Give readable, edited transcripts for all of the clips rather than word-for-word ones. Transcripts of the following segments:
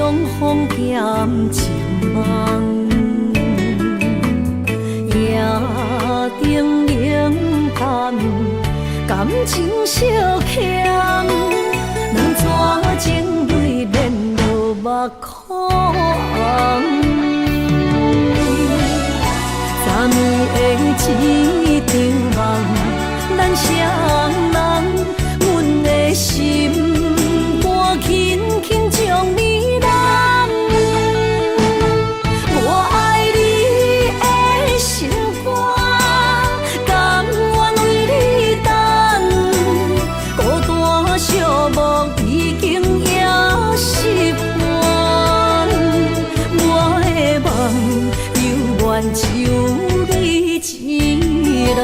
相逢减情梦，夜灯冷淡，感情小欠，两撮情泪连落目眶。昨暝的一场梦，咱双人，阮的心肝轻轻将你揽。我爱你的心肝，甘愿为你等，孤单寂寞已经也习惯。我的梦犹原只有你一人。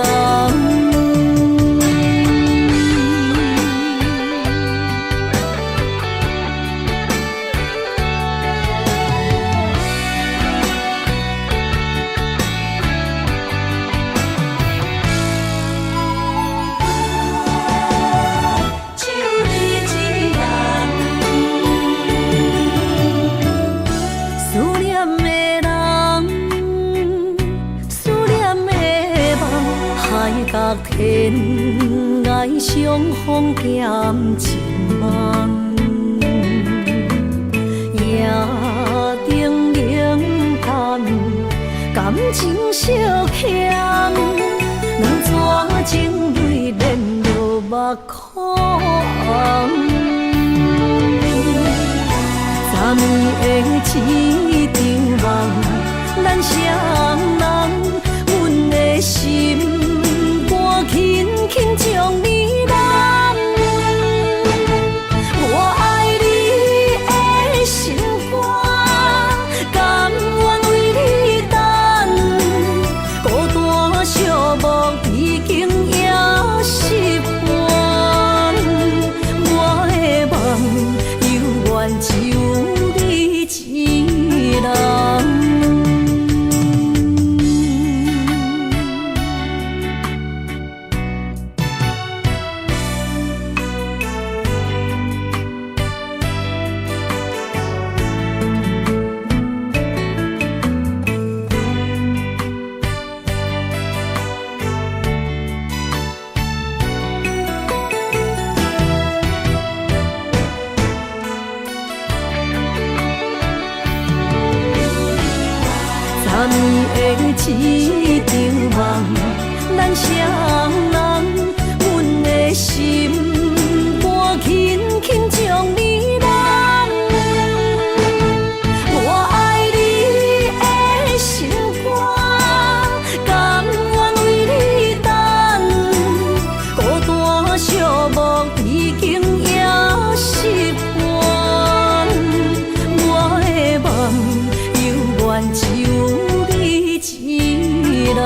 天涯相逢减情梦，夜灯冷淡，感情小欠，两撮情泪连落目眶。昨暝的一场梦，咱双人，阮的心。轻轻将你揽，我爱你的心肝，甘愿为你等，孤单寂寞已经也习惯。我的梦犹原只有你一人。昨暝的一场梦，咱双人，阮的心肝轻轻将你揽。我爱你的心肝，甘愿为你等，孤单寂寞已经也习惯。我的梦犹原只有一人。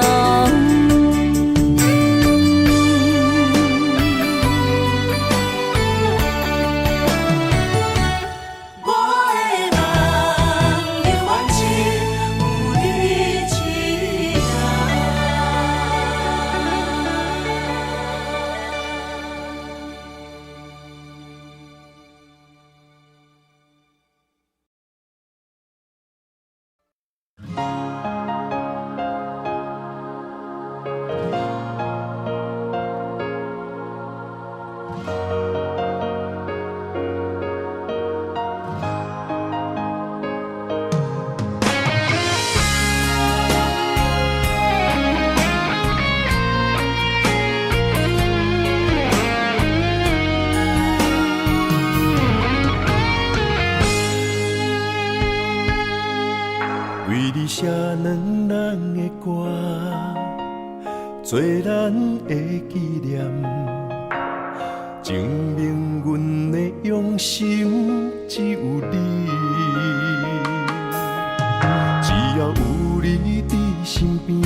写两人的歌，做咱的纪念，证明阮的用心只有你。只要有你伫身边，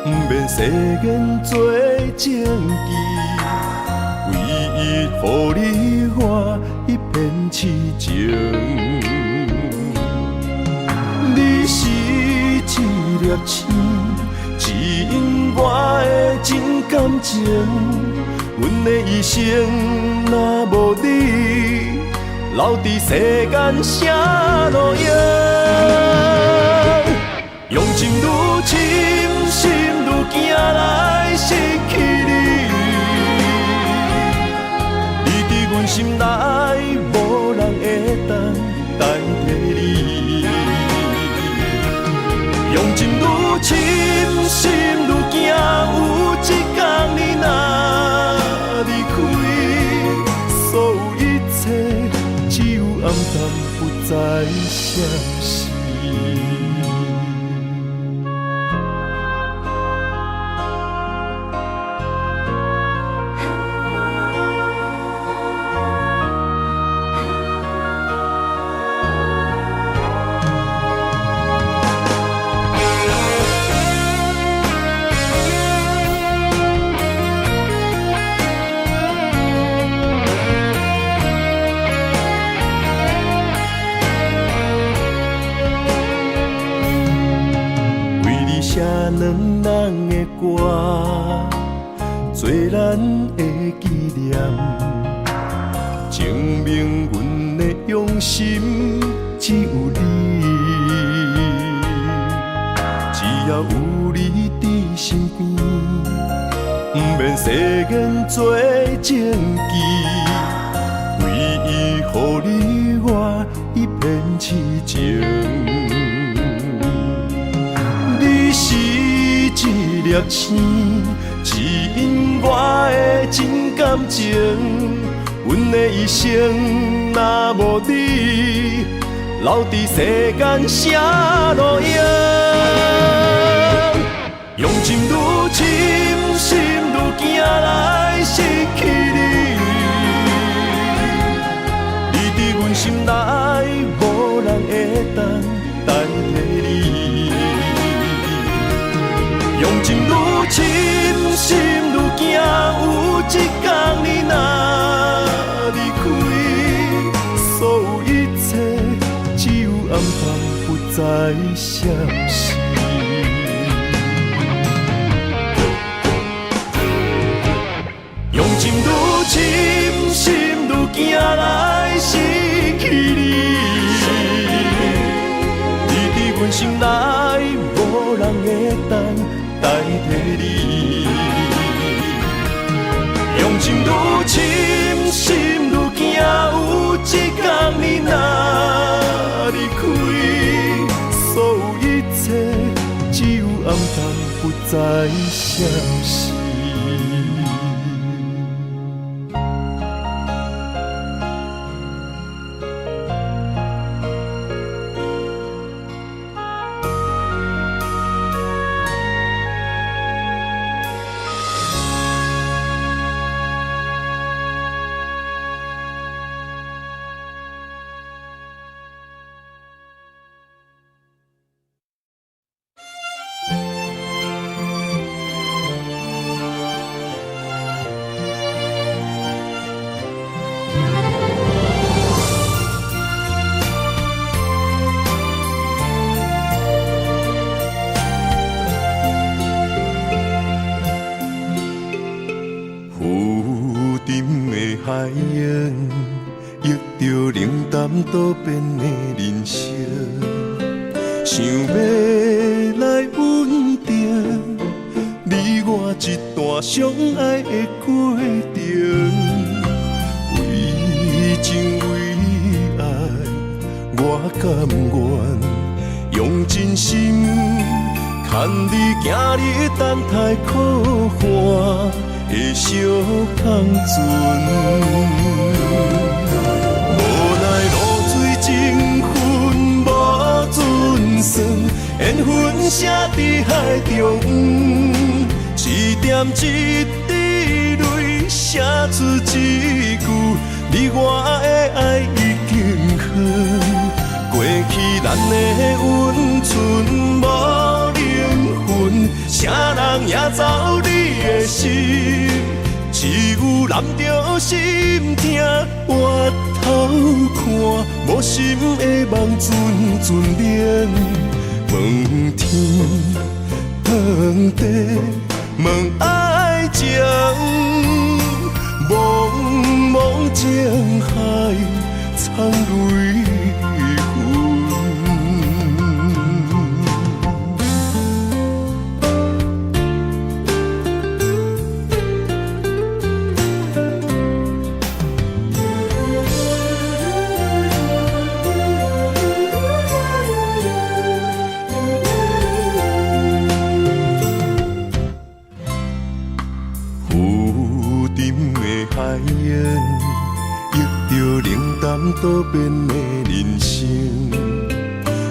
不免誓言做证据，唯一予你我一片痴情。你是一粒星，指引我的真感情。阮的一生若无你，留伫世间啥路用？用情愈深，心愈惊来失去你。你伫阮心内，无人会当代替你。用情愈深，心愈惊，有一天你若离开，所有一切只有暗淡，不再相识。写两人的歌，做咱的纪念，证明阮的用心只有你。只要有你伫身边，不免世间做证据，唯一予你我一片痴情。你是一粒星，指引我的真感情。阮的一生若无你，留伫世间啥路用？用情愈深，心愈惊来失去你。你伫阮心内，无人会当代替你。用情愈深，心愈惊，有一天你若离开，所有一切只有暗淡，不再相识。用情愈深，心愈惊来失去你。你伫阮心内，无人会当代替你。用情愈深，心愈惊，有一天你若离开，所有一切只有暗淡，不再相识。海洋，遇着冷淡多变的人生，想要来稳定你我一段相爱的过程。为情为爱，我甘愿用真心，牵你行你等待苦寒的小康船。无奈露水情分无准算，缘分写伫海中，一点一滴泪写出一句：你我的爱已经远。过去咱的温存无灵魂，啥人也走你的心，只有揽着心痛回头看，无心的梦阵阵连，问天问地问爱情，茫茫情海。苍泪痕。浮沉的海洋，忆着冷淡多变的人生，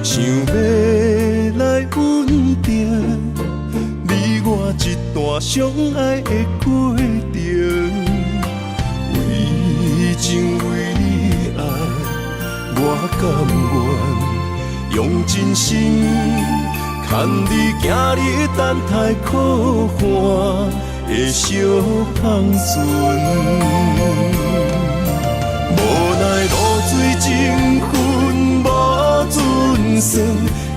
想要来稳定你我一段相爱的过程。为情为爱，我甘愿用真心牵你行你等待可汗的小香船。无奈露水情分无准算，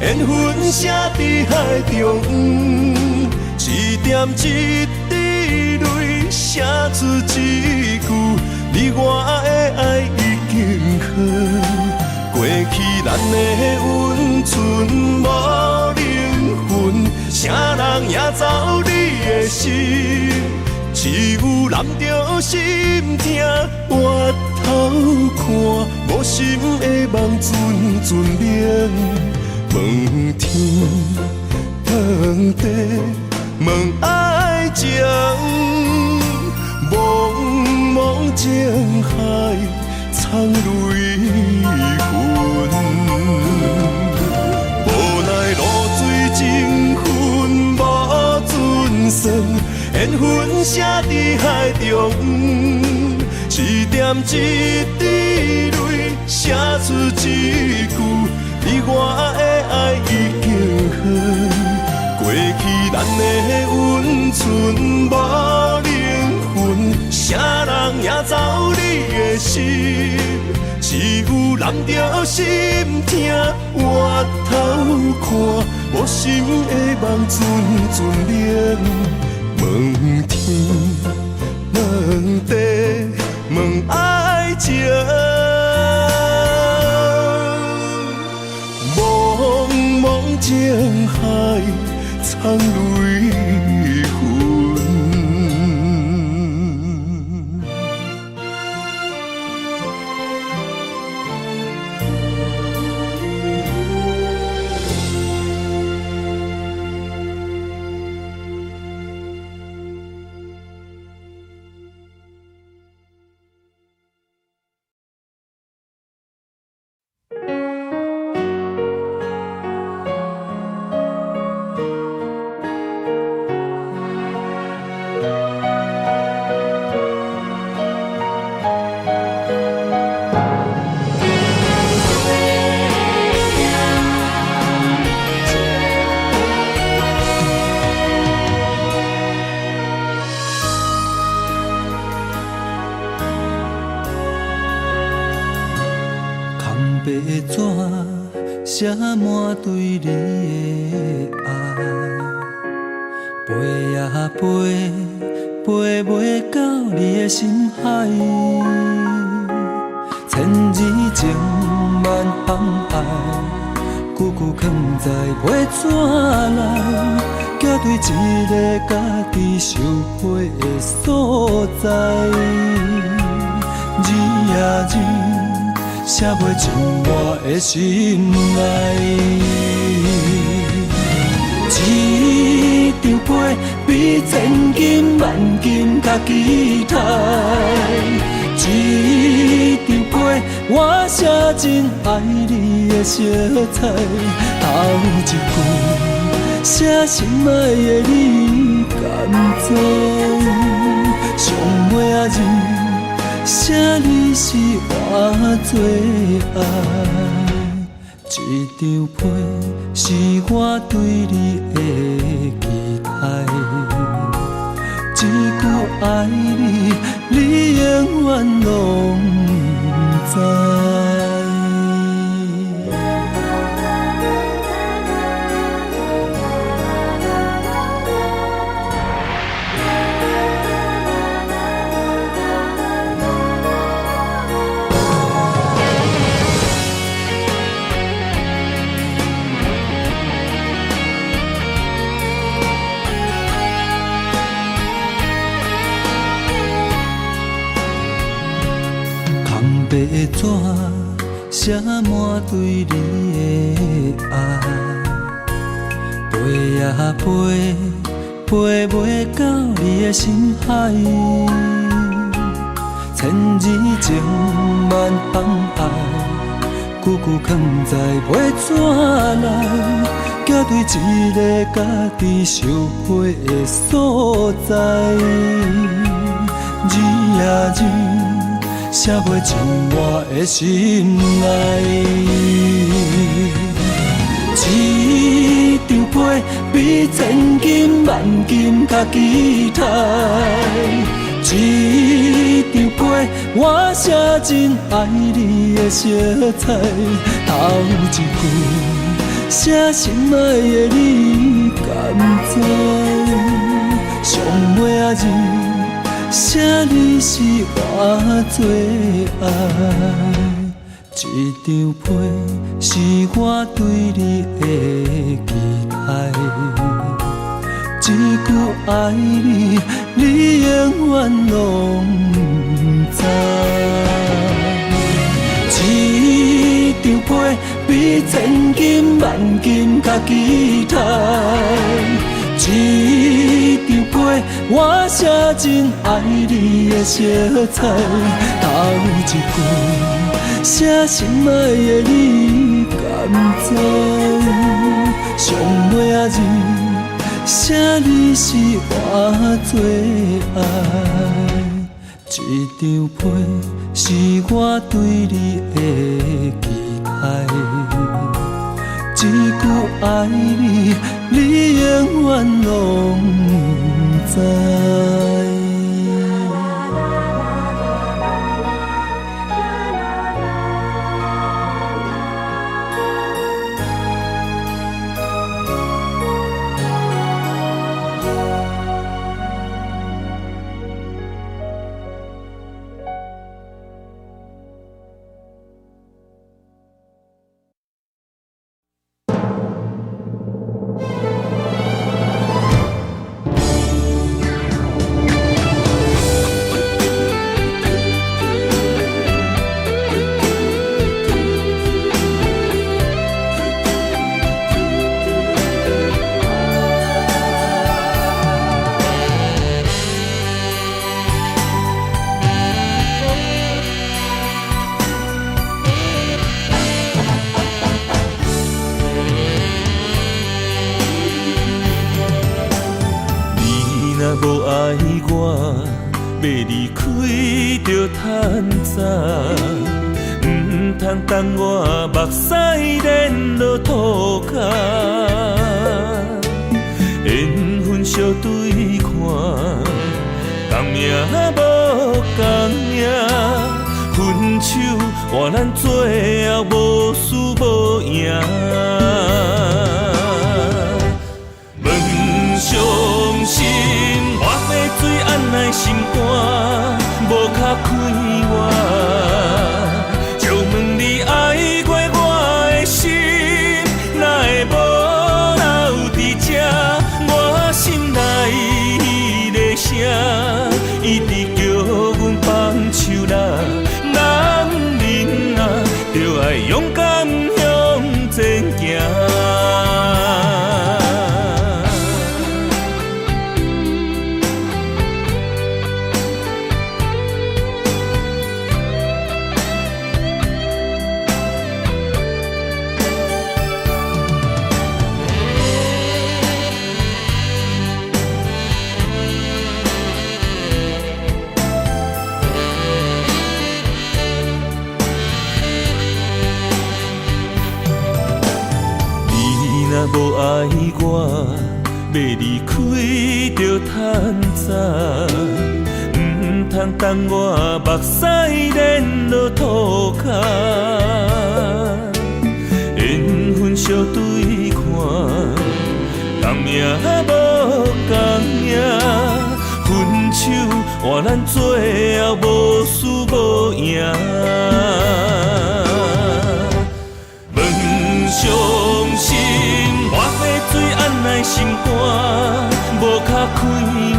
缘分写伫海中，一点一滴泪写出一句：你我的爱已经好，过去咱的温存无灵魂，啥人也走你的心，只有揽着心痛，回头看无心的梦阵阵明，问天问地问爱情，茫茫情海苍泪痕。无奈露水情分无准算，缘分写伫海中，一点一滴泪写出一句：你我的爱已经好，过去咱的温存无灵魂，啥人也走你的心，只有揽着心痛，回头看无心的梦阵阵明，问天问地问爱情，茫茫情海苍泪痕。写满对你的爱，飞呀飞，飞袂到你的心海。千字情万航爱，句句藏在袂纸内，寄对一个家己受配的所在。字呀字。写袂尽我的心内，一张被比千金万金较期待，一张被我写真爱你的色彩，头一句写心爱的你甘知，上尾仔字。写你是我最爱，一张被是我对你的期待，一句爱你，你永远拢知。纸写满对你的爱，飞呀飞，飞袂到你的心海。千字情万放爱，句句藏在袂纸内，寄对一个家己相陪的所在。字啊字，写袂进我的心内。一张被比千金万金较期待。一张被我写真爱你的色彩，头一句写心爱的你敢知？上尾仔字写你是我最爱。一张被是我对你的期待。一句爱你，你永远拢知。一张被比千金万金较期待。一张被我写真爱你的色彩，头一句写心爱的你敢知？上尾仔字写你是我最爱。一张被是我对你的期待。一句爱你，你永远拢知。无爱我，要离开就趁早，唔通等我目屎连落涂骹。缘分相对看，同命无同命，分手换咱最后无输无赢。问伤心。水按来心肝，无卡开我，就问你爱过我的心，哪会无留伫这？我心内迄个声，一直叫阮放手啦。男人啊，就爱勇敢向前行。无爱我，要离开就趁早，唔通等我目屎连落涂骹。缘分相对看，同命无同命，分手换咱最后无输无赢。问伤心。水按来心肝，无卡开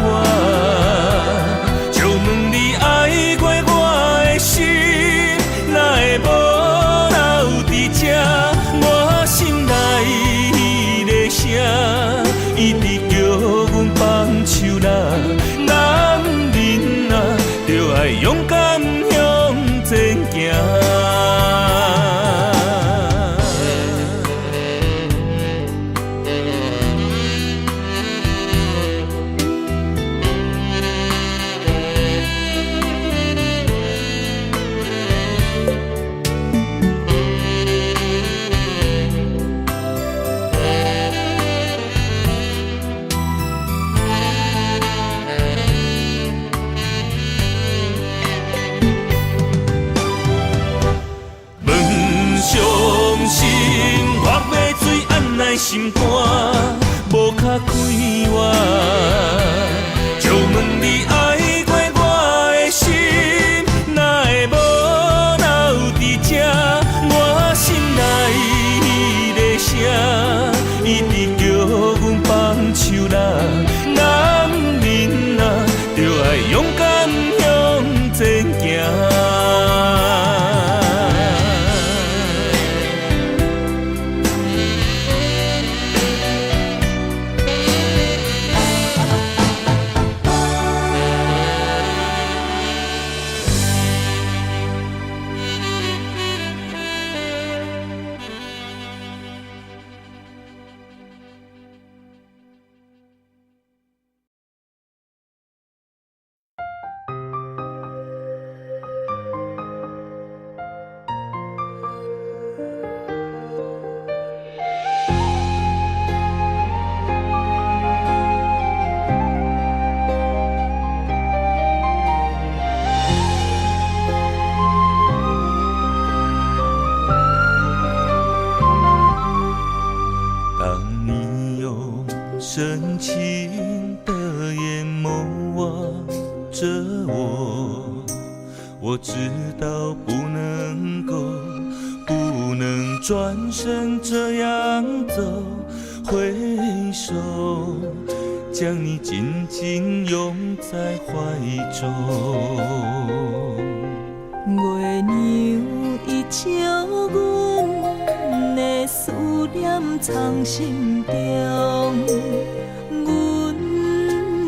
我，就问你爱过我的心，哪心肝，无卡开我。就问你爱过我的心，哪会无留伫这？我心内的声，一直叫阮放手啦。男人啊，就爱勇敢向前行。深情的眼眸望着我知道不能转身这样走，挥手将你紧紧拥在怀中。月娘伊照阮的思念藏心中，阮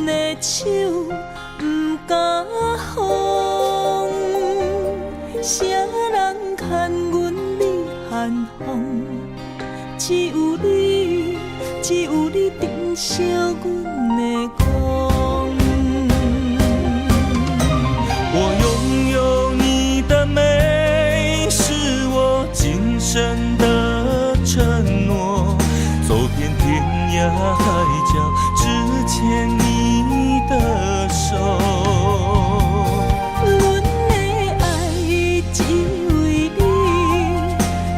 的手不敢放，谁人牵阮你寒风？只有你，只有你珍惜阮的空。我拥有你的美，是我今生的承诺。走遍天涯海角，只牵你的手。阮的爱只为你，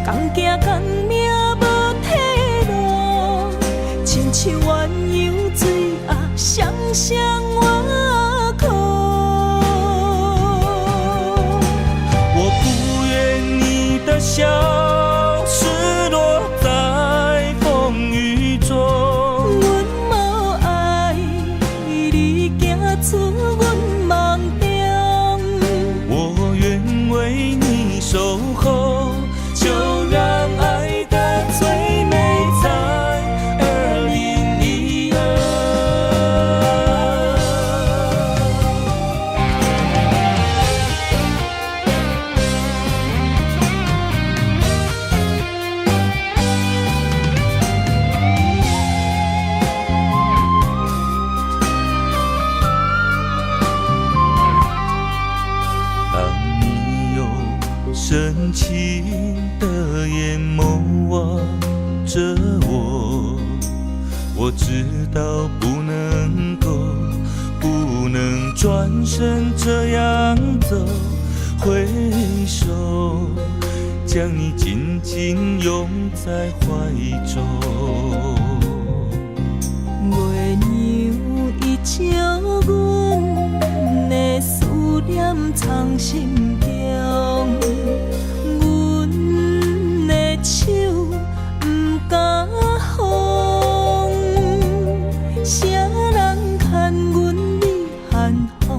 共行共命无退路，亲像鸳鸯水鸭，双双我靠。我不愿你的笑失落在风雨中，阮无爱你行出阮梦中，我愿为你守候，就让爱的最美在2012。当你用深情的眼眸望着我知道不能转身这样走，挥手将你紧紧拥在怀中。月娘伊照阮的思念藏心中，阮的手不敢放，谁人牵阮你寒风？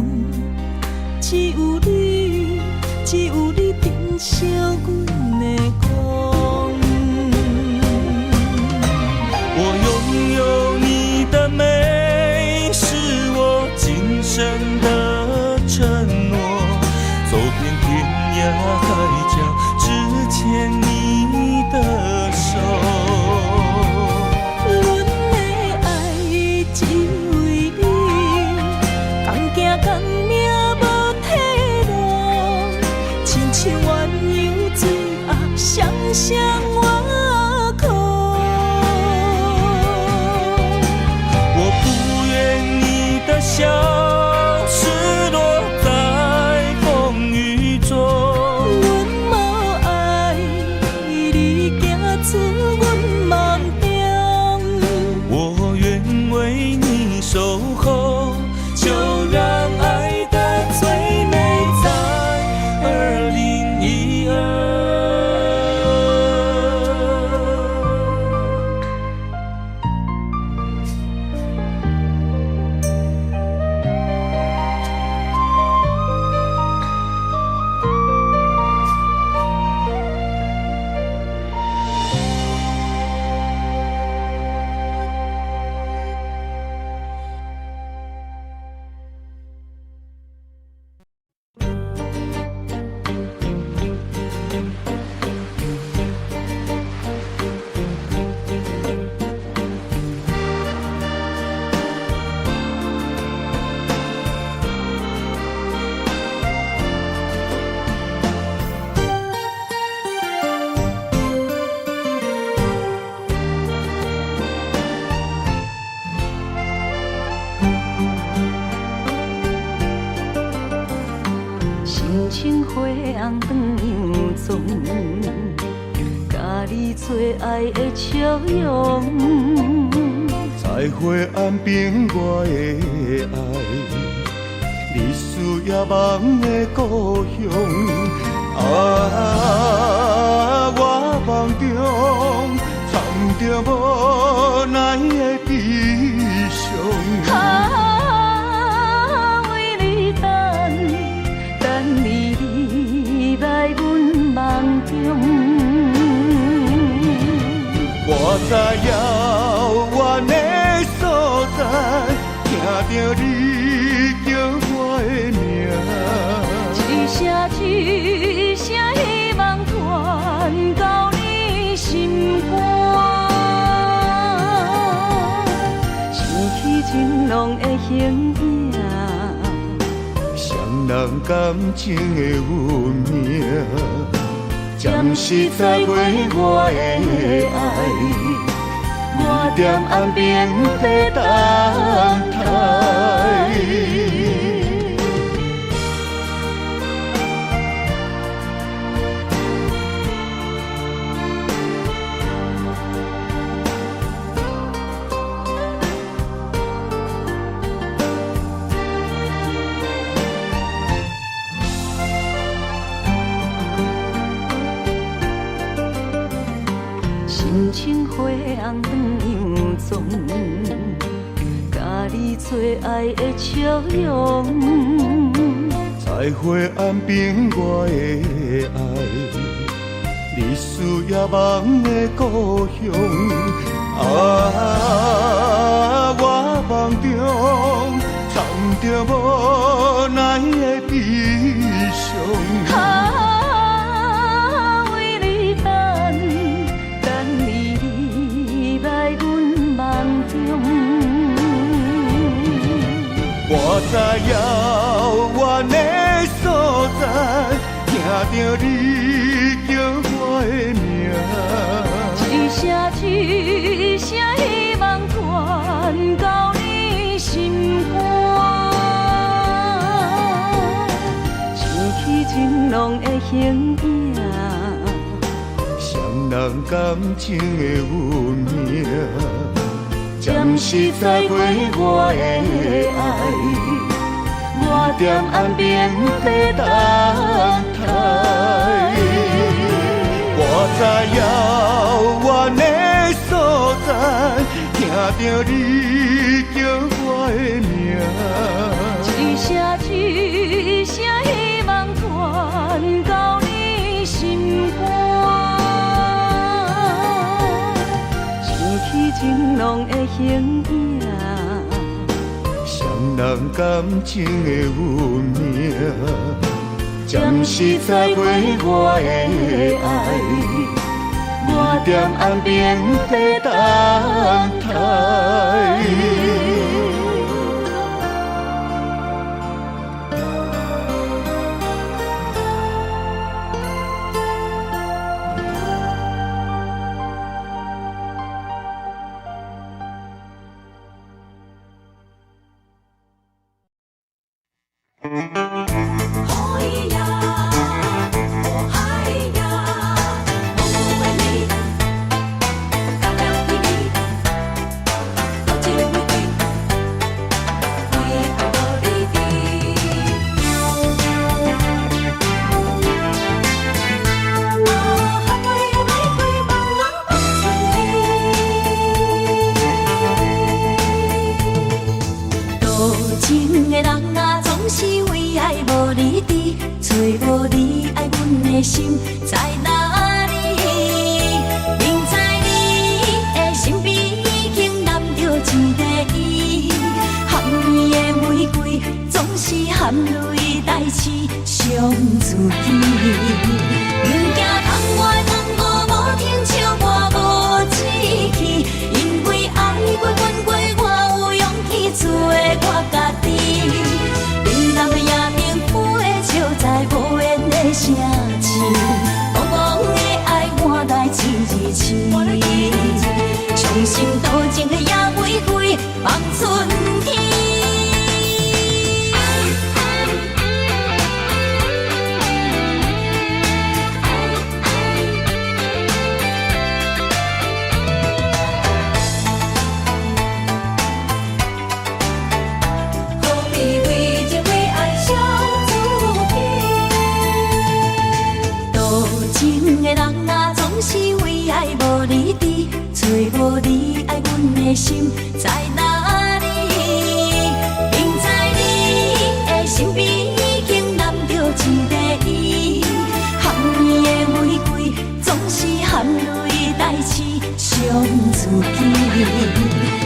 只有你，只有你珍惜阮的空。我拥有你的美，是我今生的承诺。走遍像花红断杨丛，甲你做爱的笑容。在花暗边我的爱，你需要梦的故乡。我梦中藏着无奈的悲伤。为你等你来阮梦中。我在遥远的所在，听着你叫我的名。一声希望传到你心肝，想起情浓的形影，双人感情的运命，暂时在袂我的爱，我踮岸边在等待。心像花红断杨丛，甲你做爱的笑容。在花暗边我的爱，你需要梦的故乡。我梦中藏着无奈的悲伤。为你等你来阮梦中。我在遥远的所在，听着你叫我的名。一声希望传到你心肝，想起情浓的形影，双人感情的运命，暂时在袂我的爱，我踮岸边在等待。我在遥远的所在，听着你叫我的名。一声希望传到你心肝，想起情浓的形影，双人感情的运命，暂时在袂我的爱，我踮岸边在等待。心在哪里？明知你的身边已经揽着一个伊，含你的玫瑰总是含泪代刺伤自己。不惊窗外风雨无停笑我无志气，因为爱过恨过，我有勇气做我家己。你南的夜明飞笑在无言的城市，茫茫的爱换来一字痴，伤心多情的野玫瑰放春天。的心在哪里？明知你的身边已经揽着一个伊，含你的玫瑰总是含泪代志伤自己。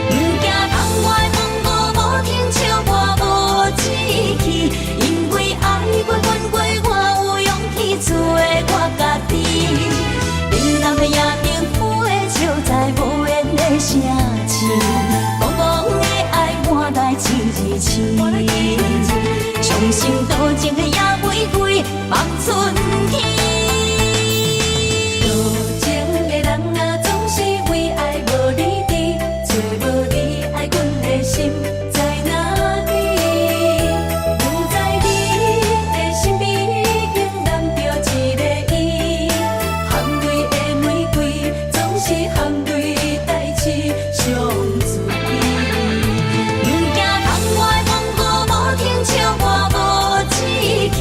不惊窗外风雨无停笑我无志气，因为爱过阮过，我有勇气做我家己。冷淡的夜明浮的笑在无言的声气，茫茫的爱满带一字字，伤心多情的野玫瑰望春天。多情的人啊，总是为爱无理智，找无你爱阮的心在哪里？不知你的身边已经揽着一个伊，含泪的玫瑰总是含泪代志伤自己。不惊窗外风雨无停笑我无志气，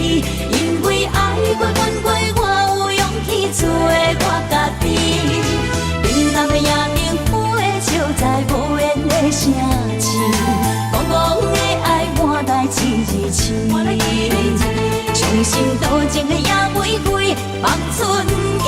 因为爱过阮过，我有勇气做我家己。冷淡的夜明浮的笑在无言的声气，茫茫的爱满带一字字，伤心多情的野玫瑰望春天。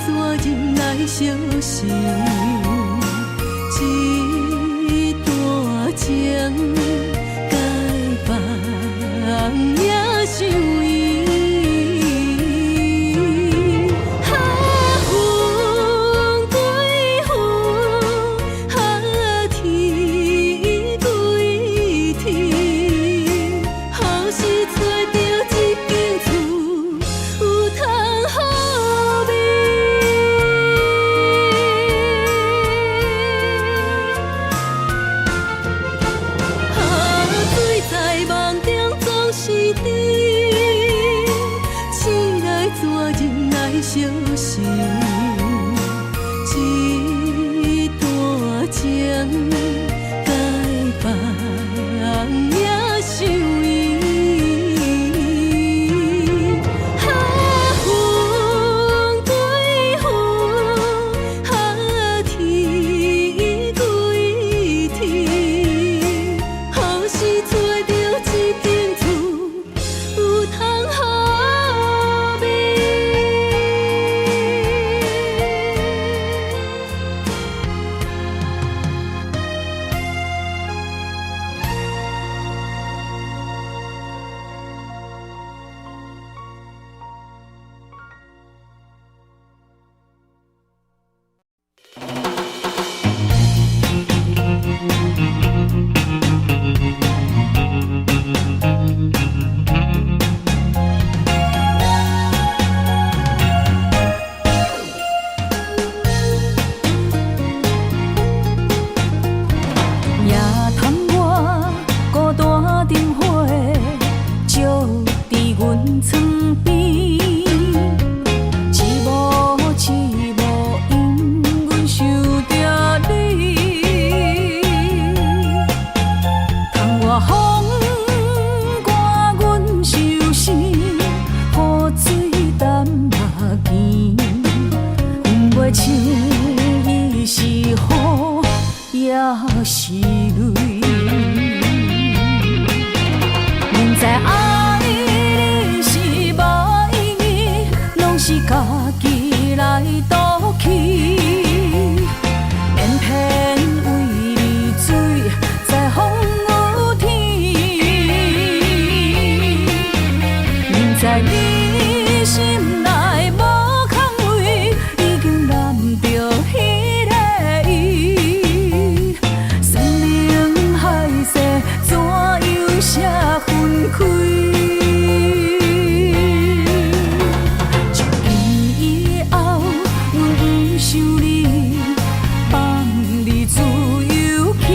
怎忍来相信？一段情，该放也想伊。风归风，天归天，好是找到一间厝，有通好眠。水在梦中总是甜，醒来怎忍来相信？一段情，该放也想伊。风归风，天归天，好是找到一间厝，有通好眠。夜探我孤单灯火，照伫阮床边。一幕一幕因阮想着你，窗外风刮阮手心，雨水淡目镜。分袂清伊是雨也是泪。明知爱你是无意义，拢是家己来赌气。偏偏为你醉在风雨天，明知你心内无空位，已经染着彼个意。山盟海誓怎样写分开？从今以后，阮不想你，放你自由去，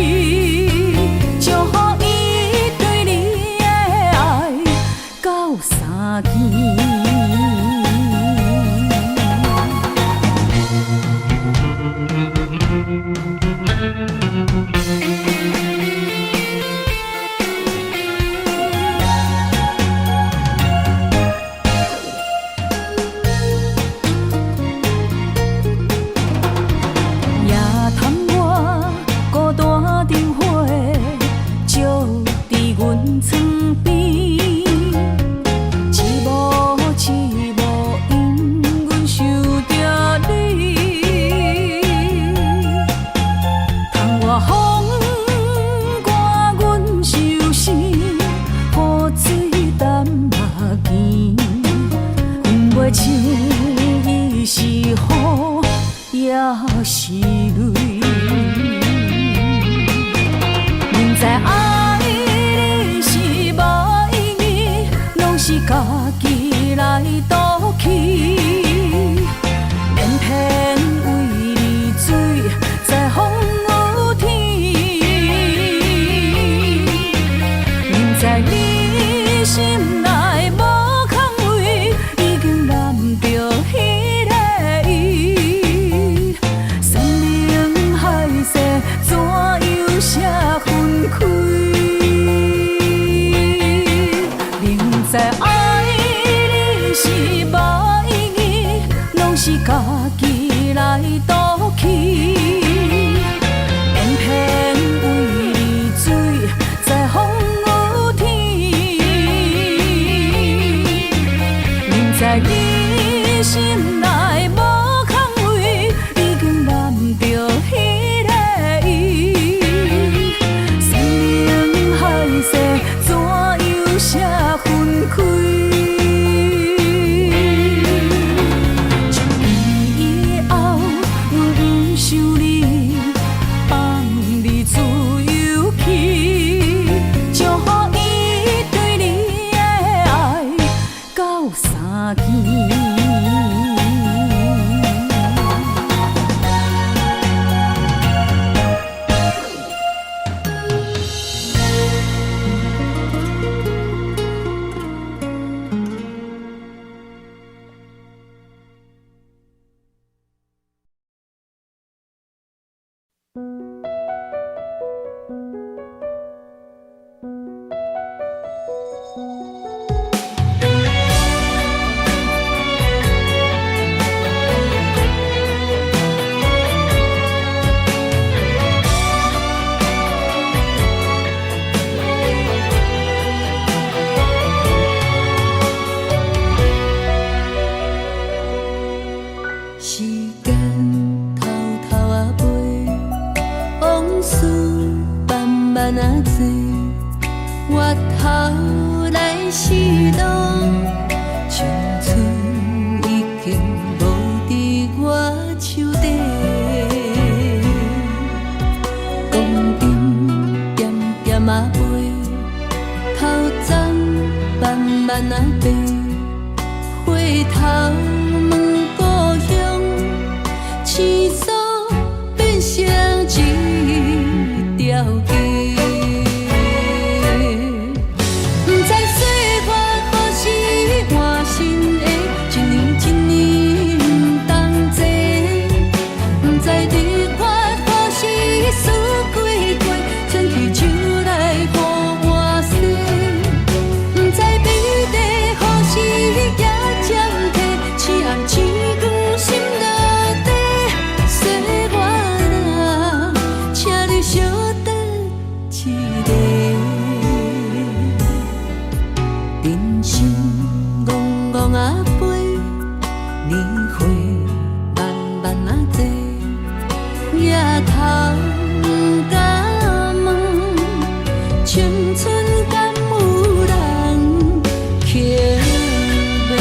祝福伊对你的爱到三更。夜探我孤单灯火，照伫阮床边。一幕一幕因阮想着你，窗外风刮阮手心，雨水淡目镜。分袂清伊是雨也是泪。明知爱你是无意义，拢是家己来赌气。偏偏为你醉在风雨天，明知你心内无空位，已经染着彼个意。山想你，放你自由去，就予伊对你的爱到三更。时间偷偷啊飞，往事慢慢啊多，回头来时路，青春已经无伫我手底。光阴点点啊飞，头鬃慢慢啊白，回头。青山变成一条街，不知岁月何时换新的，一年一年不同齐，不知日月何时输几过，转去手来予我洗，不知美丽何时也暂停，痴暗星光心内。小等一个，人生戆戆啊飞，年岁慢慢啊过，夜头敢问，青春敢有人捡卖？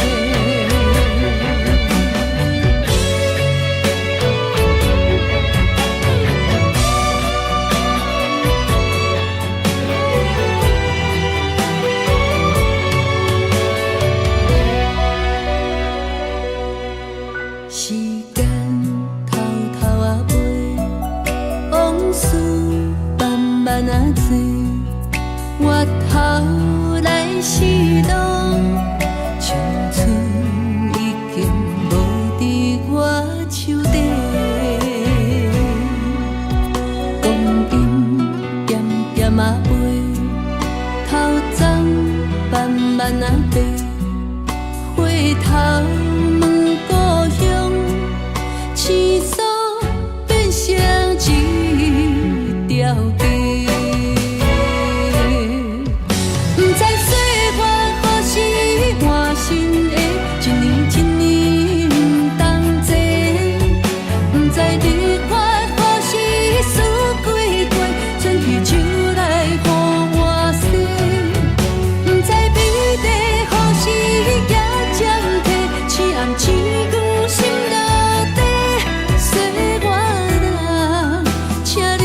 时间偷偷啊飞，往事慢慢啊多，回头来时路，青春已经无伫我手底。光阴点点啊飞，头鬃慢慢啊白，回头。青山变成一条街，不知岁月何时换新的，一年一年不同齐，不知日月何时输几过，转去手来予我洗，不知美丽何时也暂停，痴暗星光心内。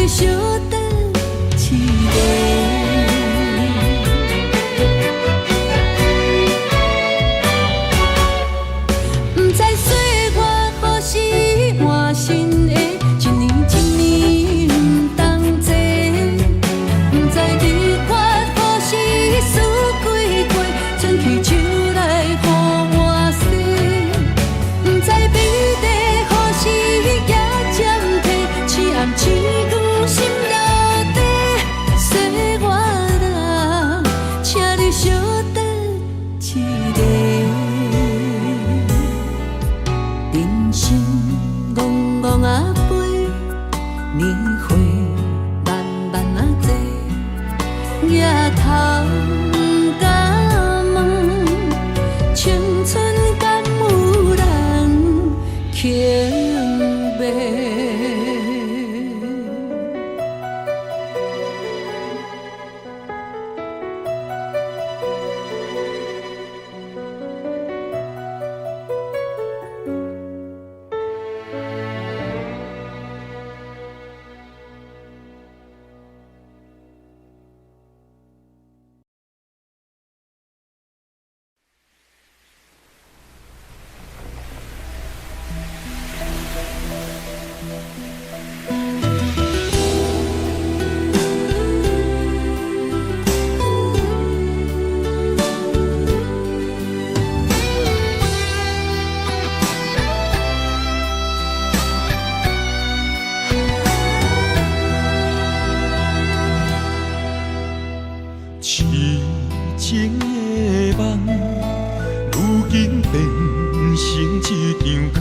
小等一个，不知岁月何时换新的，一年一年不同齐，不知日月何时输几过，转去手来予我洗，不知美丽何时也暂停，痴暗星光。心内底，岁月人，请你小等一个。人生戆戆啊飞，年岁慢慢啊过，夜头敢问，青春敢有人捡卖？痴情的梦，如今变成一场空。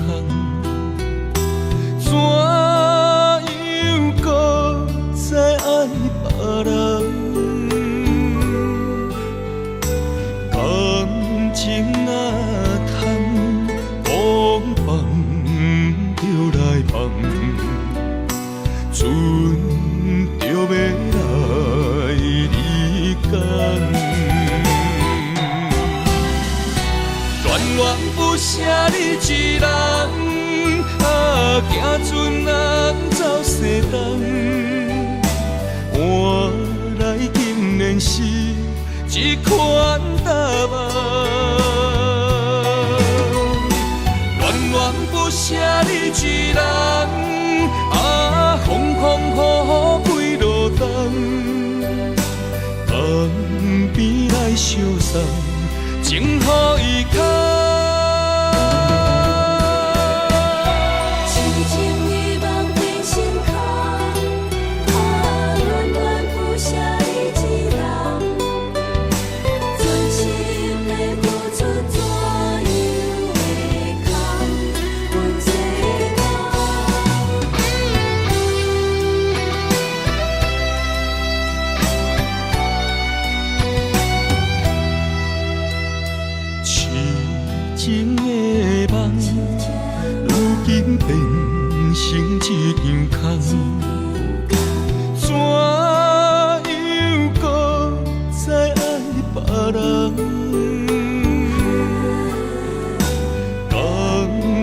怎样搁再爱别人？感情若通讲放就来放，船就要来离港。恋恋不舍你一人，行船人走西东。换来竟然是一款答案。恋恋不舍你一人，风风雨雨几路冬。岸边来相送，情予伊空。痴情的梦变成空，恋恋不舍你一人，全心的付出怎样会空？阮这痴情的梦，如今变成一场空。怎样搁再爱别人？感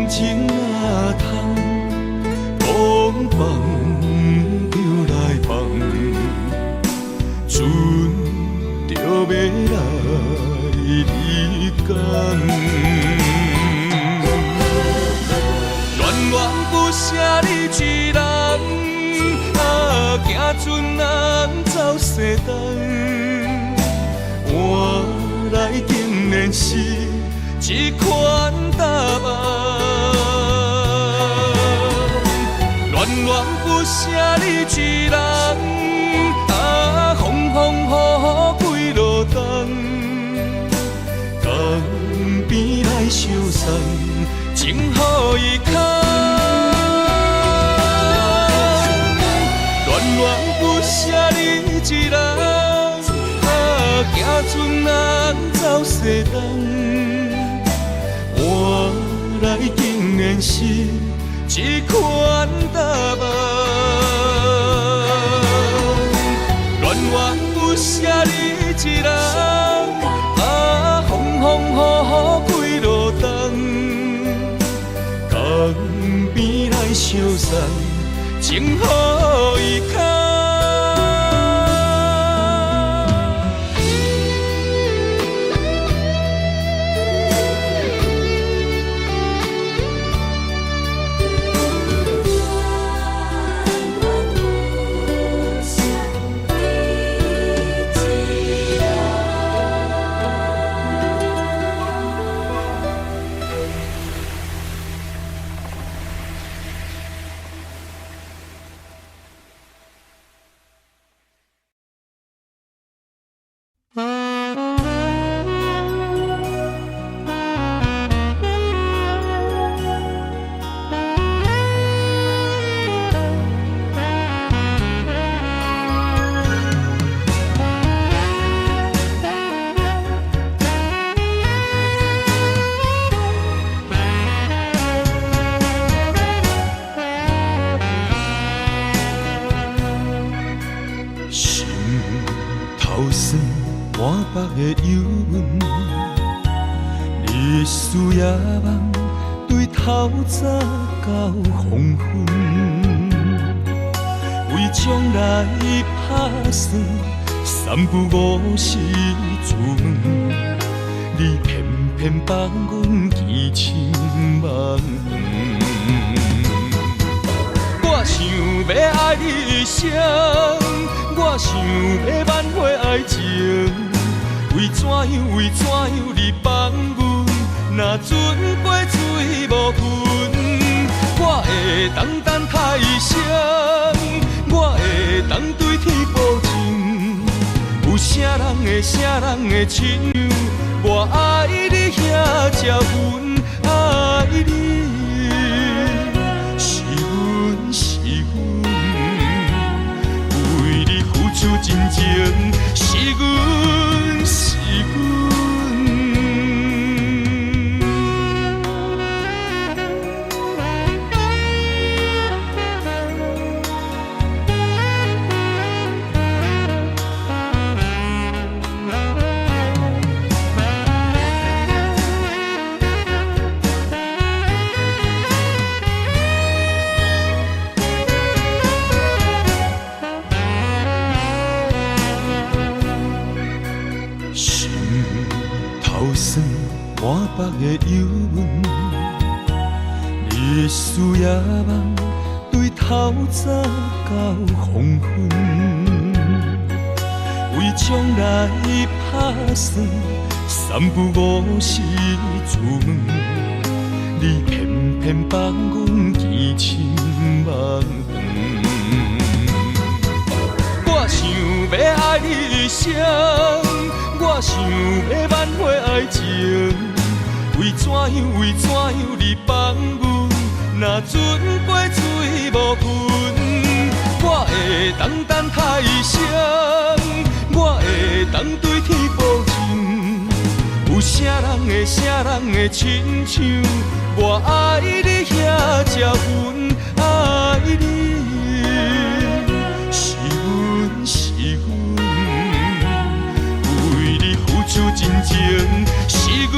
情若通讲放就来放，船就要来离港。恋恋不舍你一人，行船人走西东。换来竟然是一款答案。恋恋不舍你一人，风风雨雨几路冬。江边来相送，情予伊空。恋恋不舍你一人，行船人走西东。换来竟然是一款答案。恋恋不舍你一人，风风雨雨几路冬。江边来相送，情予伊空。满腹的忧闷，日思夜梦，对透早到黄昏。为将来打算，三不五时出门，你偏偏放阮见亲梦。你的声，我想要挽回爱情，为怎样你放阮？若船过水无痕，我会等太阳，我会对天保证，有啥人会亲像我爱你遐才阮爱你，是阮，为你付出真情，是阮。满腹的忧闷，你的思夜梦对透早到黄昏，为将来打算三不五时出门，你偏偏放阮见亲梦长。我想要爱你的声，我想要挽回爱情。为怎样你放阮？若船过水无痕，我会等太阳，我会对天保证，有啥人会亲像我爱你遐才阮爱你，是阮，为你付出真情，是阮。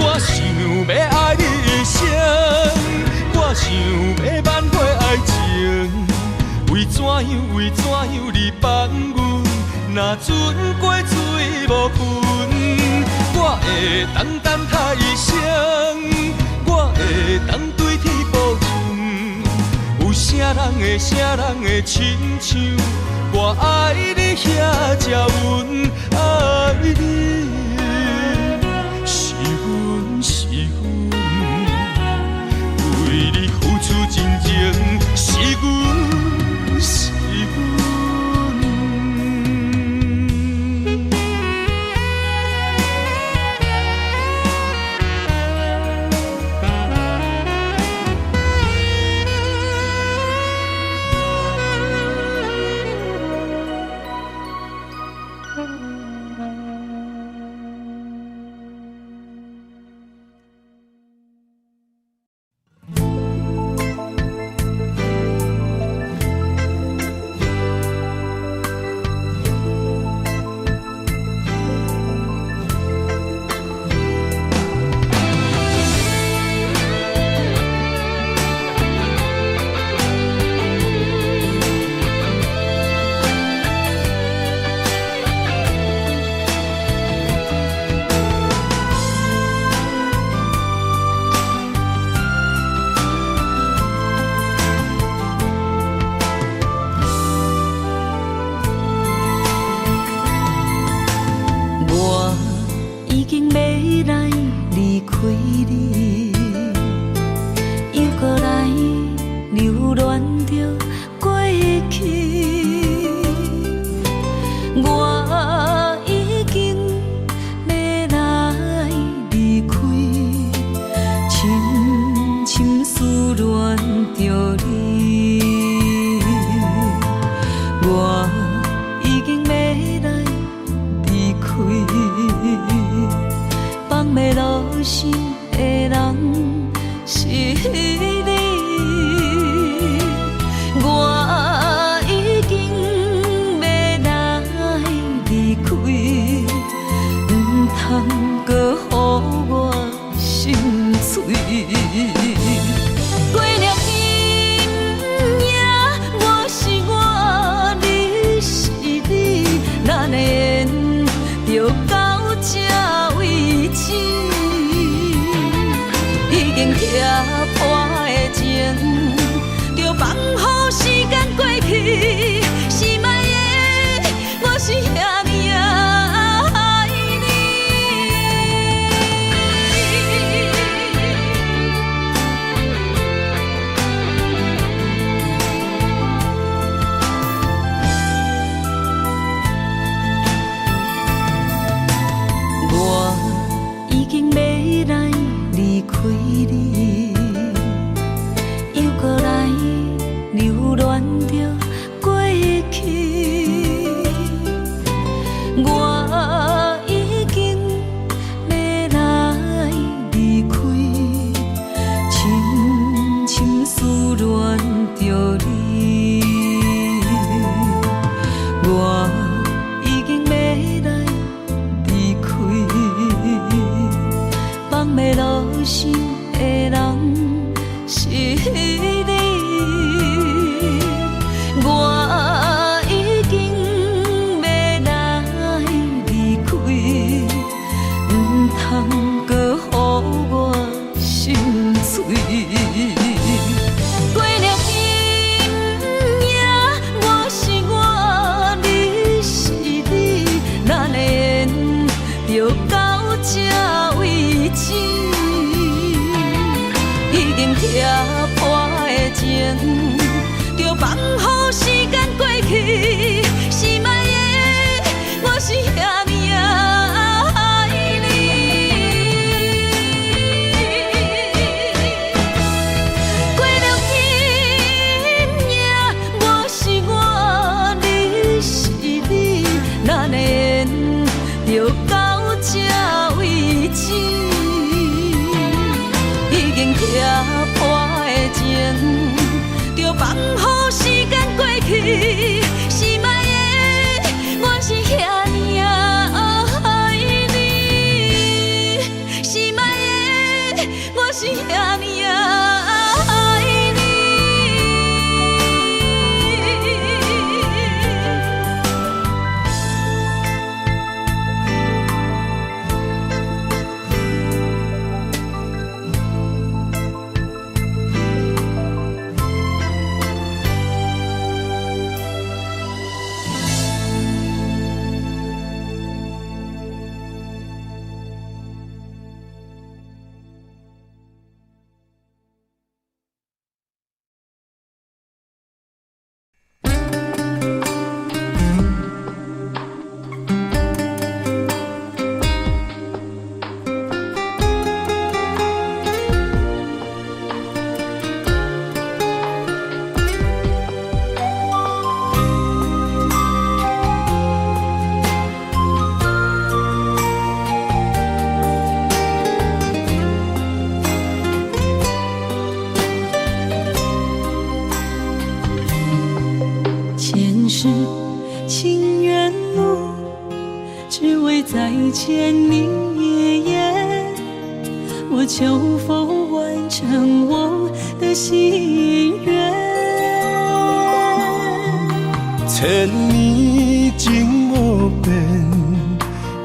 我想要爱你的声，我想要挽回爱情，为怎样你放阮？若船过水无痕，我会等太阳，我会对天保证，有啥人会亲像我爱你遐才阮爱你，是阮，为你付出真情，是阮。咱的缘就到这为止。情，就放予时间过去。是莫的，我是遐尼爱你。过了阴夜，我是我，你是你，咱的缘就到这为止。已经拆破的情，就放予时间过去。是莫的，我是遐尼爱你。是莫的，我是遐尼爱你。前世情缘路，只为再见你一眼。我求否完成我的心愿？千年情无变，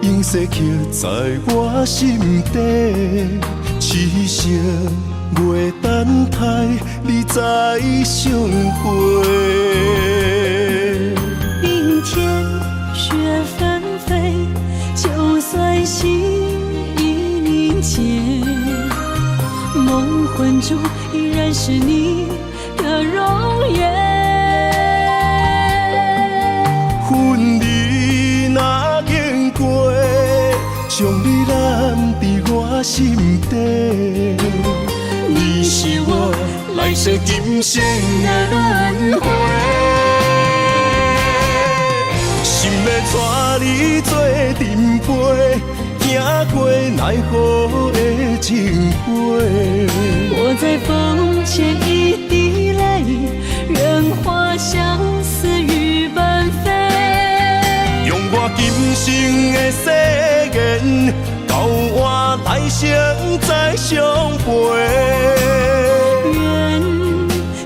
永世刻在我心底。痴色月等待，你再相会。冰天雪纷飞，就算心已凝结，梦魂中依然是你的容颜。恨你若经过，将你揽在我心底。你是我来世今生的轮回。心要带你做阵陪，行过奈何的情杯。我在风前一滴泪，任花相思雨纷飞。用我今生的誓言，交换来生再相陪。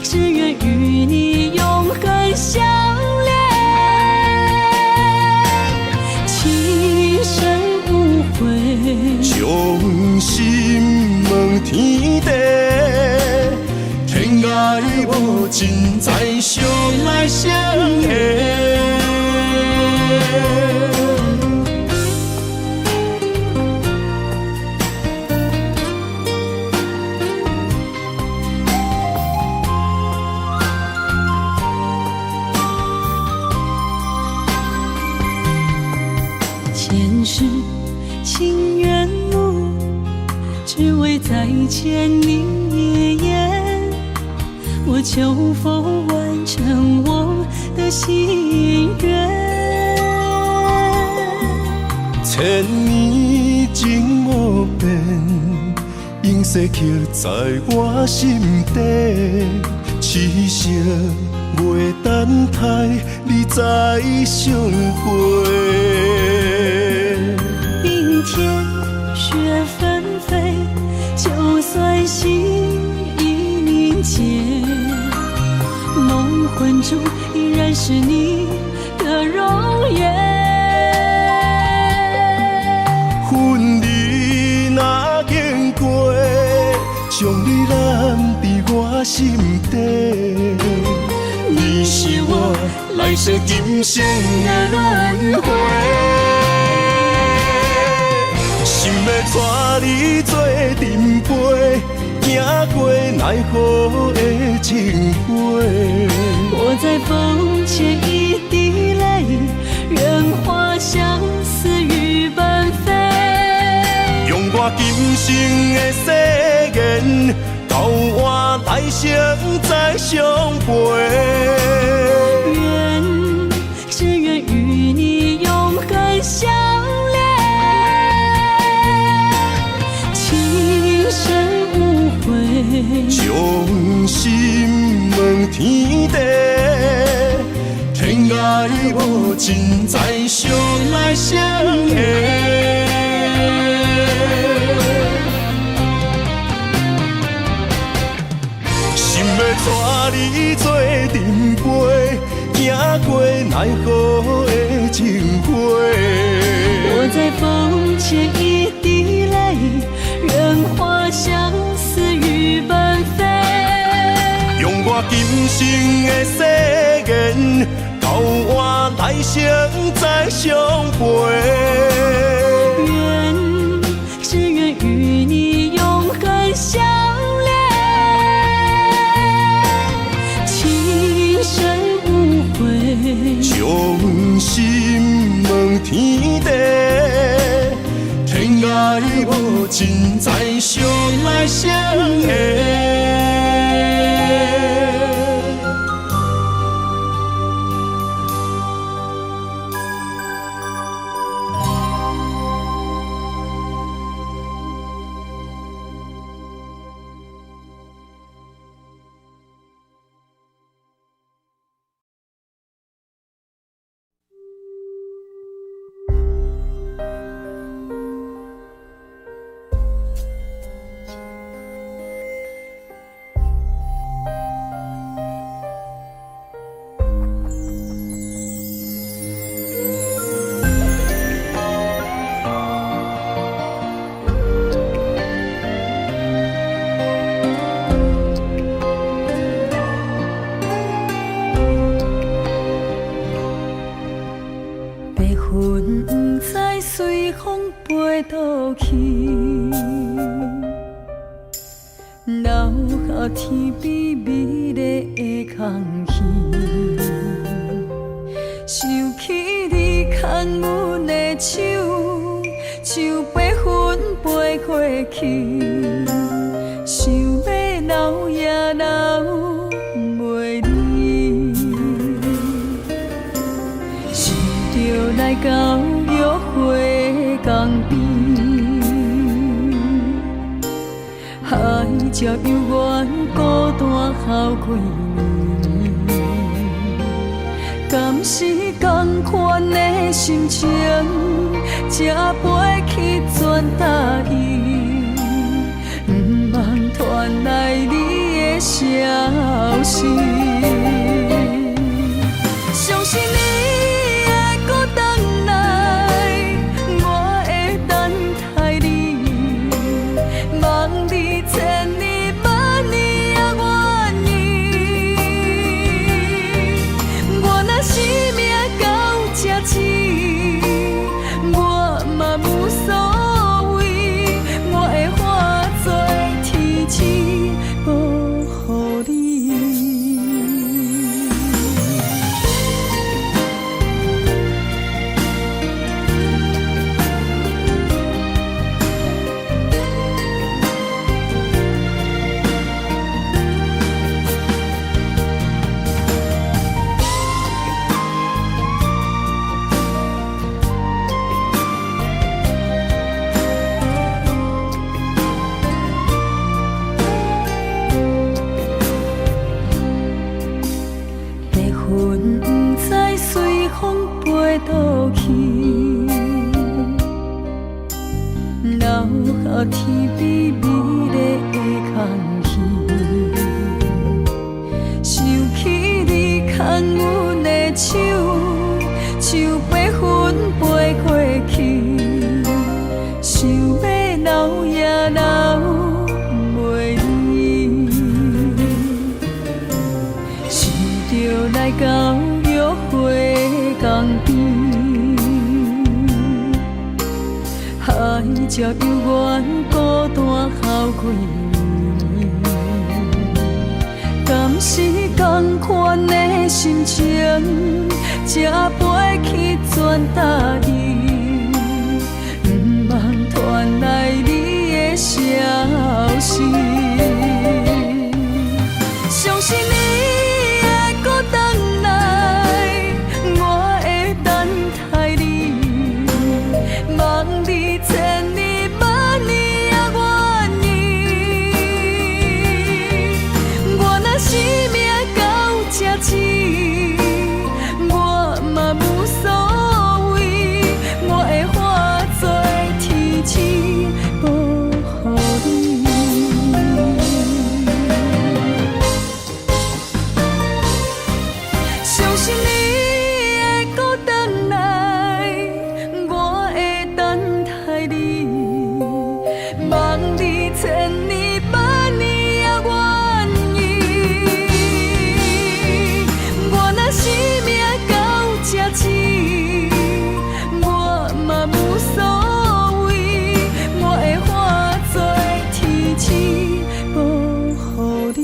只愿与你永恒相恋，情深无悔，将心问天地，天涯无尽，再相来相会。前世情缘路，只为再见你一眼。我求否完成我的心愿？千年情无变，永世刻在我心底。痴色月等待，你再相会。冰天雪纷飞，就算心已凝结，梦魂中依然是你的容颜。恨你若经过，将你揽在我心底。你是我来世今生的轮回。心要带你做阵陪，过奈何的情花。我在风前一滴泪，任花相思雨纷飞。用我今生的誓言，到我来生再相陪。只愿与你永恒相恋，情深无悔，将心问天地，天涯无尽，再相来相会。心要带你做阵陪，行过奈何的情花。我在风前一滴泪，任花相思雨纷飞。用我今生的誓言，到我来生再相陪。只愿与你永恒相恋，情深无悔，将心问天地，天涯无尽，再相来相会。天边美丽的空气，想起你牵阮的手，像白云飞过去，想要留也留袂离，想着来到约会江边。海鸟犹原孤单哭几年，敢是同款的心情，才飞去全答应，不茫传来你的消息。相信你会搁回来，我会等待你，望你千年万年也愿意。我若生命到这时，我嘛无所谓，我会化作天使保护你。天边美丽的空气，想起你牵阮的手，像白云飞过去，想要留也留袂离，想着来到约会江边。海鸟犹原孤单哭几年，是同款的心情，才飞去全答应，不茫传来你的消息。相信你会搁回来，我会等待你，望你千年万年也愿意。我若生命到这止，我嘛无所谓，我会化作天使保护你。相信你会搁回来，我会等待你，望你千年万年也愿意。我若生命到这止，我嘛无所谓，我会化作天使保护你。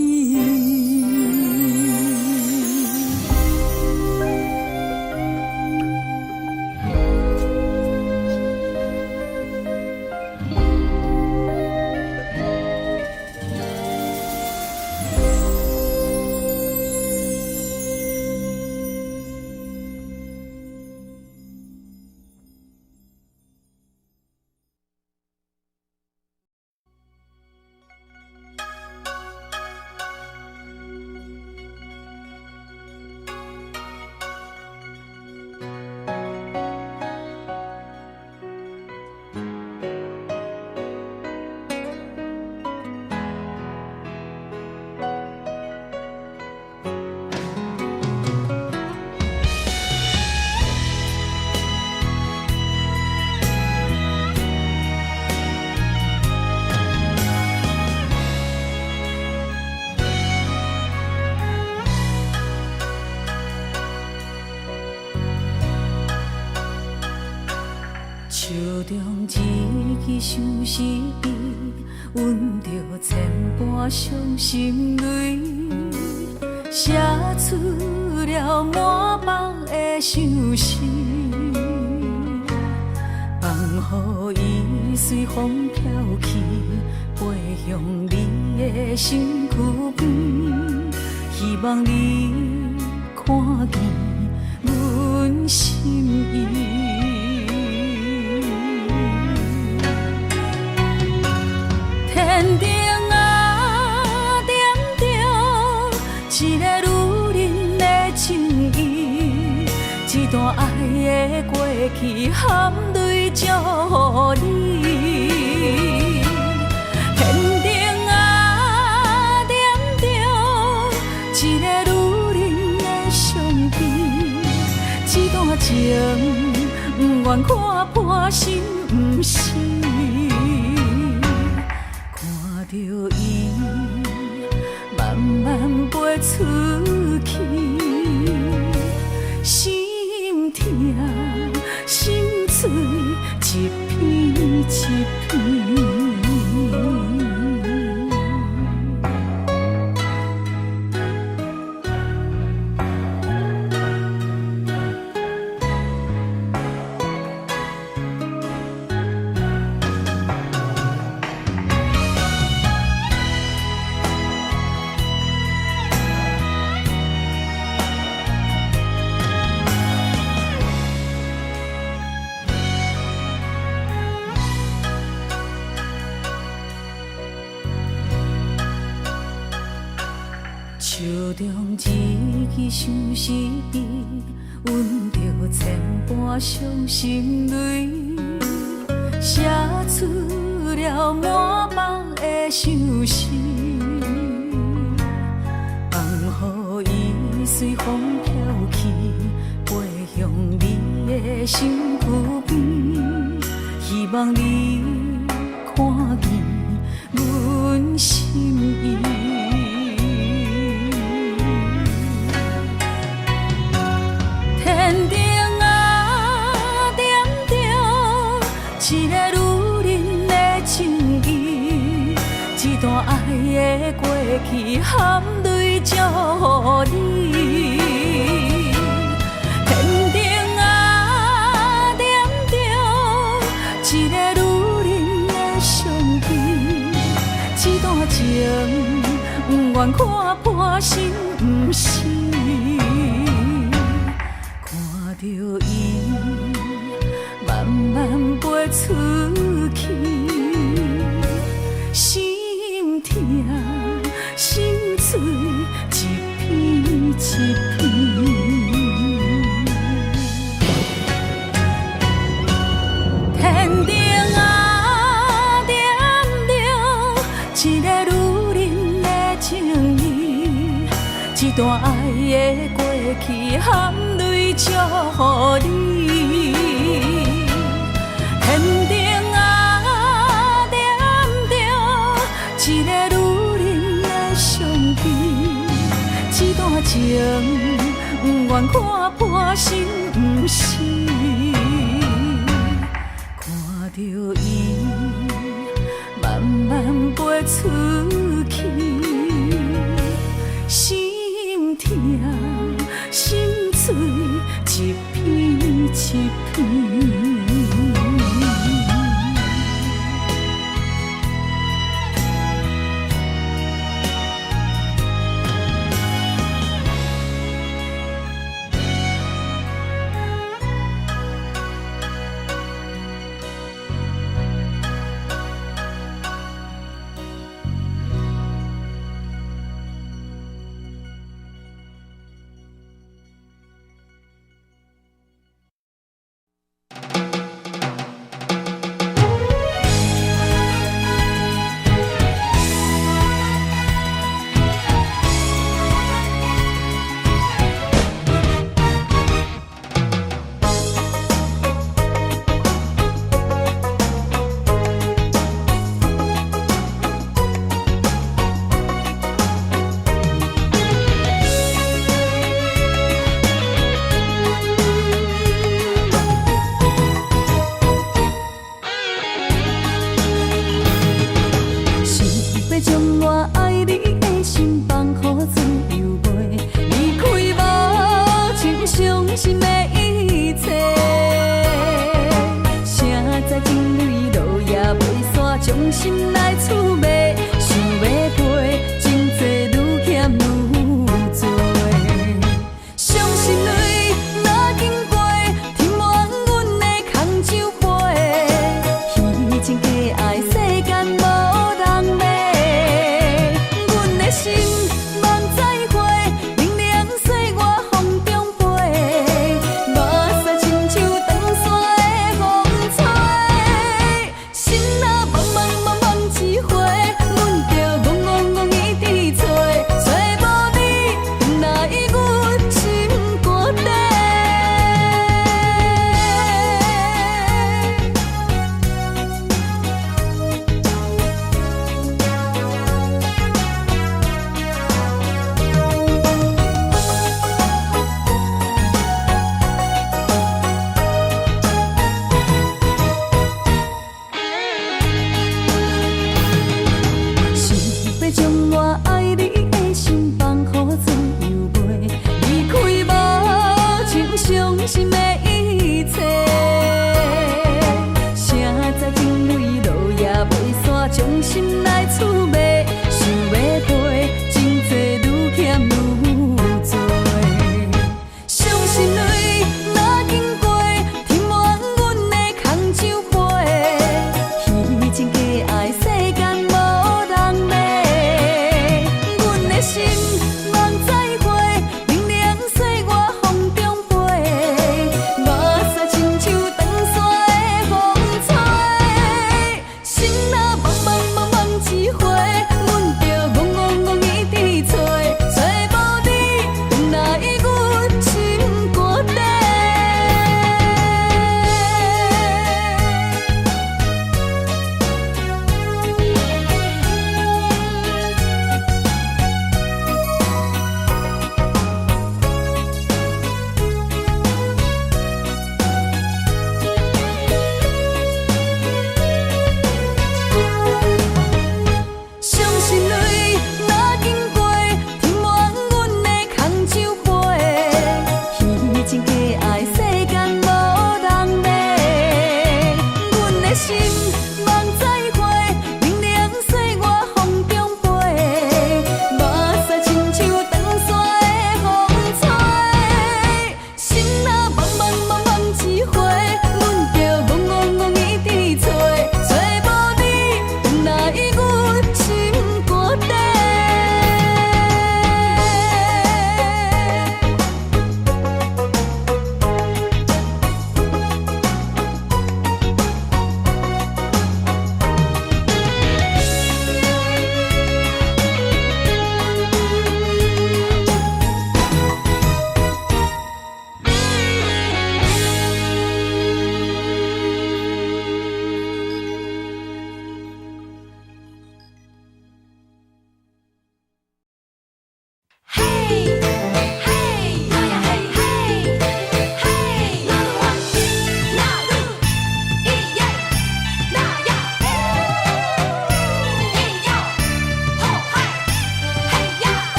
手中一支相思笔，阮着千般伤心泪，写出了满腹的相思，放予伊随风飘去，飞向你的身躯边，希望你看见阮心意。天顶啊，点着一个女人的情意，一段爱的过去含泪祝福你。天顶啊，点着一个女人的相片，一段情不愿看破心不死。着伊慢慢飞出去，心痛心碎一片一片。手中一支相思笔，阮着千般伤心泪，写出了满腹的相思，放予伊随风飘去，飞向你的身躯边，希望你看见阮心意。天顶啊，点着一个女人的情意，一段爱的过去含泪泪祝你。天顶啊，点着一个女人的相片，一段情不愿看破心不是。看着伊慢慢飞出去，心痛心碎一片一片。天顶啊，点着一个女人的情意，一段爱的过去，含泪祝你。天顶啊，点着一个女人的相片，一段情不愿看破心不是。看着伊慢慢飞出去，心痛心碎一片一片。将心来厝卖，想要陪，真济愈欠愈多。伤心泪若经过，填满阮的空酒杯。虚情假爱，世间无人骂。阮的心望再会，明亮岁月风中飞。目屎亲像长山的风吹，心若茫茫茫茫一回。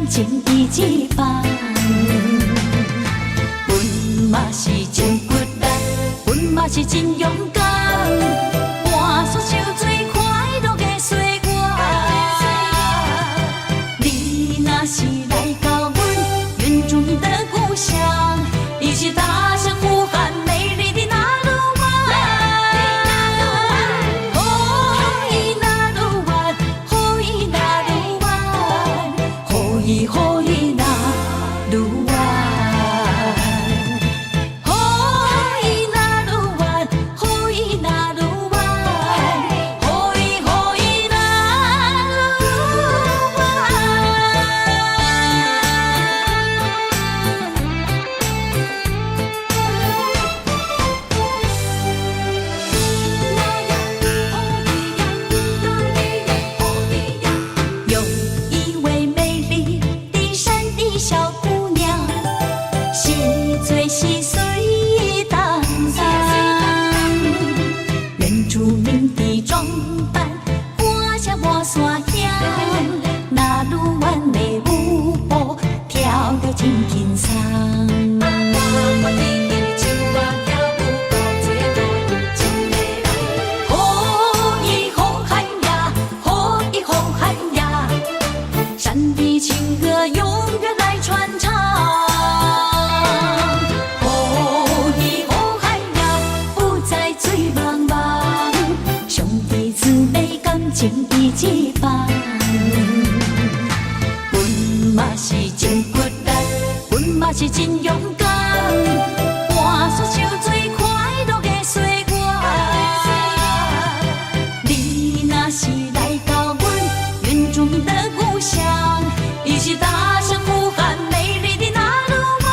情伊一般。阮嘛是真骨力，阮嘛是真勇敢，汗水受罪快乐的岁月。你若是来到阮原住民的故乡，伊是大声呼喊美丽的那鲁湾。哦，伊那鲁湾，哦，伊那鲁湾，哦，伊哦伊那鲁湾。情伊一般，阮嘛是真骨力，阮嘛是真勇敢，汗水受罪快乐的岁月。你若是来到阮原住民的故乡，伊是大声呼喊美丽的那鲁湾。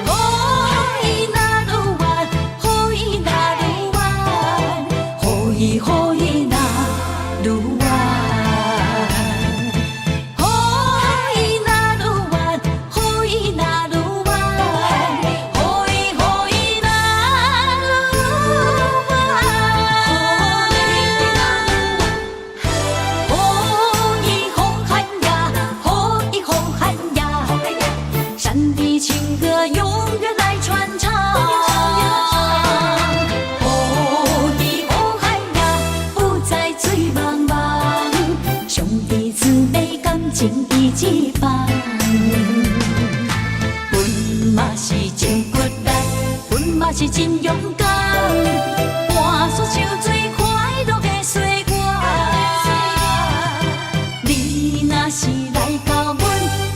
哦，伊那鲁湾，哦，伊那鲁湾，哦，伊哦伊那鲁湾。情伊一般，阮嘛是真骨力，阮嘛是真勇敢，汗水受罪快乐的岁月。你若是来到阮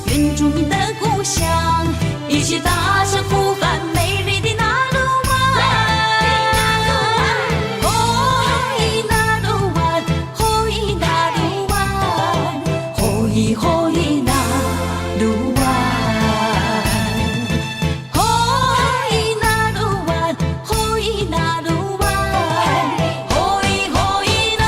原住民的故乡，伊是大声呼喊美丽的那鲁湾。哦，伊那鲁湾，哦，伊那鲁湾，哦，伊哦伊那鲁湾，哦，伊那鲁湾，哦，伊那鲁湾，哦，伊哦伊那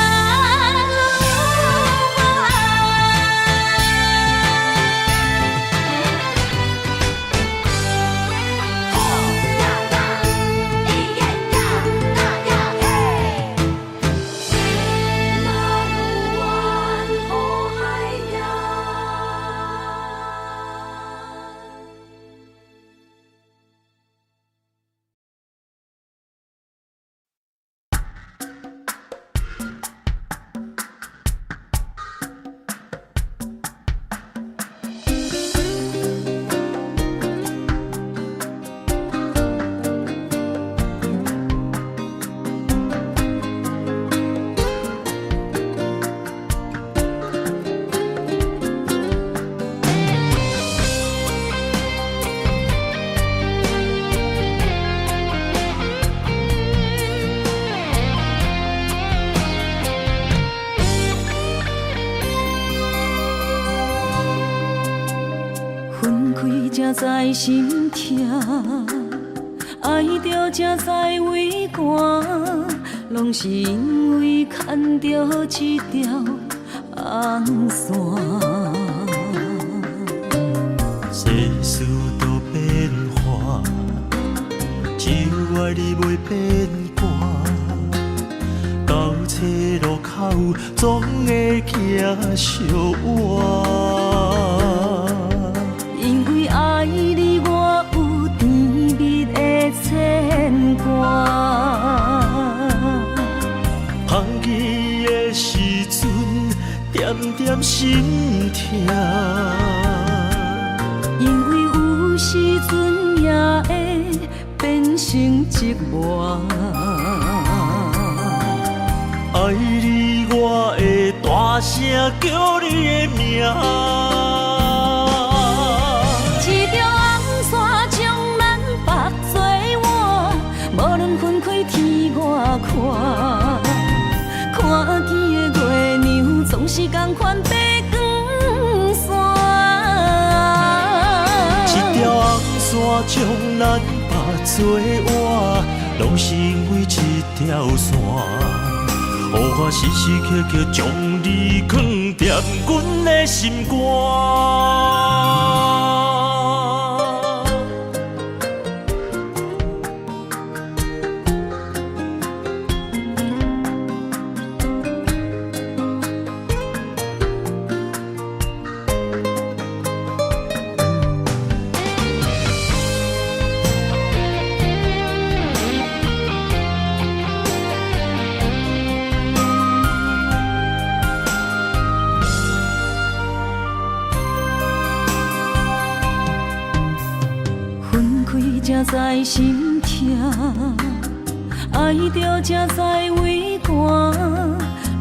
分开才知心痛，爱着才知为寒，拢是因为牵着一条红线。世事都变化，只有爱你袂变卦。到车路口总会行相活。因为爱你，我有甜蜜的牵挂。香起的时阵，点点心痛。因为有时阵也会变成寂寞。爱你，我会大声叫你的名。一条红线将咱绑做我，无论分开天外看。看见的月亮总是同款白光线。一条红线将咱绑做我，拢是因为一条线。予我时时刻刻将你藏踮阮的心肝。才知心痛，爱着才知畏寒，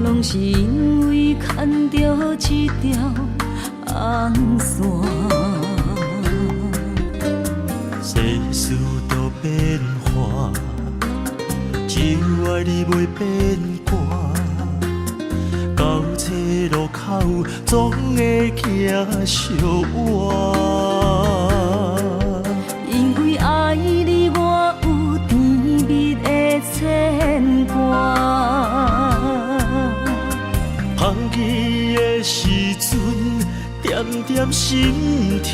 拢是因为牵着一条红线。世事都变化，只有爱你袂变卦。到车路口总会行相活。因为爱你，我有甜蜜的牵挂。香起的时阵，点点心痛。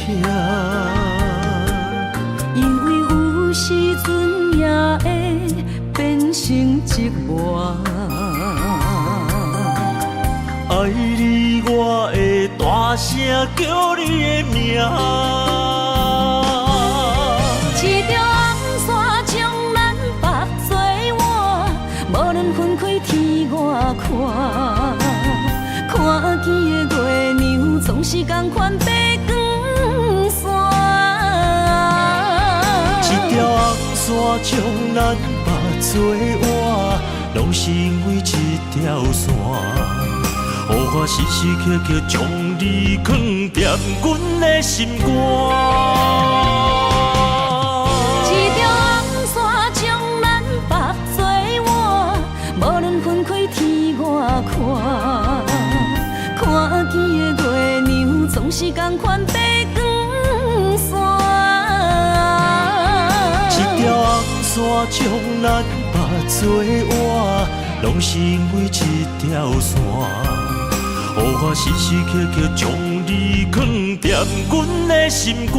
因为有时阵也会变成寂寞。爱你，我会大声叫你的名。一条红线将咱绑做我，无论分开天外看。看见的月亮总是同款白光线。一条红线将咱绑做我，拢是因为一条线。予我时时刻刻将你藏踮阮的心肝。一条红线将咱绑做我，无论分开天外看。看见的月亮总是同款白光线。一条红线将咱绑做我，拢是因为一条线。予我时时刻刻将你藏踮阮的心肝。